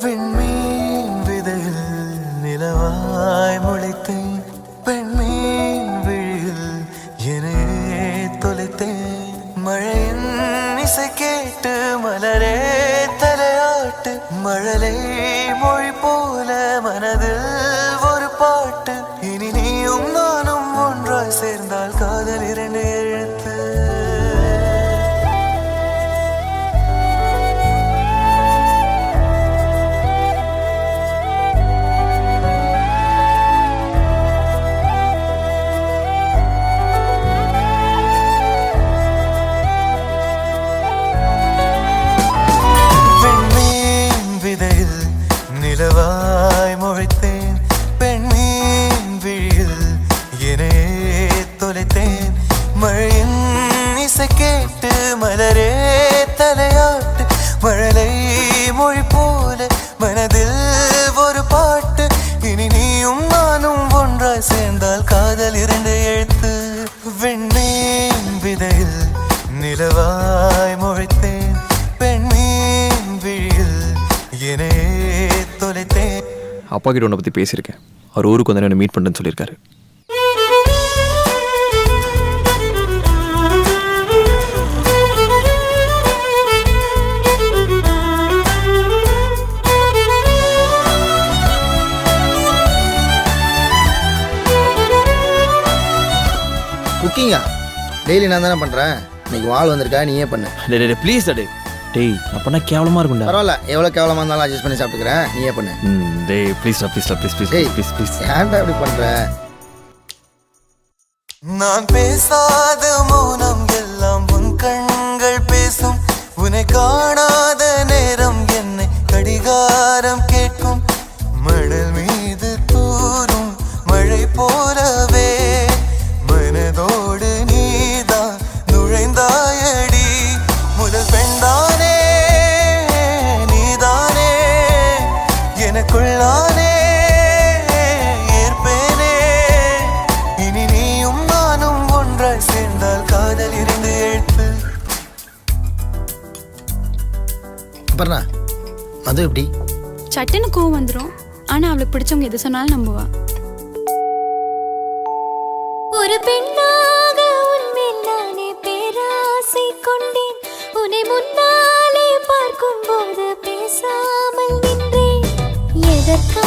விண்மீன் விதையில் நிலவாய் முளைத்தேன், பெண்மீன் விழியில் என்னையே தொலைத்தேன். மழையின் இசை கேட்டு மலரே தலையாட்டு, மழலை மொழி போல மனதில் ஒரு பாட்டு. இனி நீயும் நானும் ஒன்றாய் சேர்ந்தால் காதல் 2 எழுத்து. நிலவாய் முளைத்தேன், பெண்மீன் விழியில் என்னையே தொலைத்தேன். மழையின் இசை கேட்டு மலரே தலையாட்டு, மழலை மொழி போல மனதில் ஒரு பாட்டு. இனி நீயும் நானும் ஒன்றாய் சேர்ந்தால் காதல் 2 எழுத்து. விண்மீன் விதையில் நிலவாய் முளைத்தேன், பெண்மீன் விழியில் என்னையே. அப்பா கிட்ட உன்னை பற்றி பேசியிருக்கேன். அவர் ஊருக்கு வந்து என்ன மீட் பண்ணுறேன்னு சொல்லியிருக்காரு. குக்கிங்கா டெய்லி நான் தானே பண்ணுறேன். இன்னைக்கு வாள் வந்திருக்கா, நீயே பண்ணு. டே ப்ளீஸ் டே. டேய் அப்பனா கேவலமாக இருக்கும்டா. பரவாயில்ல, எவ்வளோ கேவலமாக இருந்தாலும் அட்ஜஸ்ட் பண்ணி சாப்பிட்டுக்கிறேன், நீயே பண்ணு. டேய் please please please please please please. ஏன்டா இப்படி பண்ணுற? நான் பேசாத மௌனம் எல்லாம் உன் கண்கள் பேசும். உன்னை காணாத நேரம் என்னை கடிகாரம் கேட்கும். மணல் மீது தூரும் மழை போலவே மனதோடு நீதான் நுழைந்தாயடி. முதல் பெண்தானே நீதானே, எனக்குள்ளானே ஏற்பேனே. இனி நீயும் நானும் ஒன்றாய் சேர்ந்தால் காதல் 2 எழுத்து. அப்புறம் அது எப்படி? சட்டுன்னு கோவம் வந்துடும். ஆனா அவளுக்கு பிடிச்சவங்க எது சொன்னாலும் நம்புவா. ஒரு பெண்ணாக உன்மேல் நானே பேராசை கொண்டேன். உன்னை முன்னாலே பார்க்கும் போது பேசாமல் நின்றேன். எதற்காக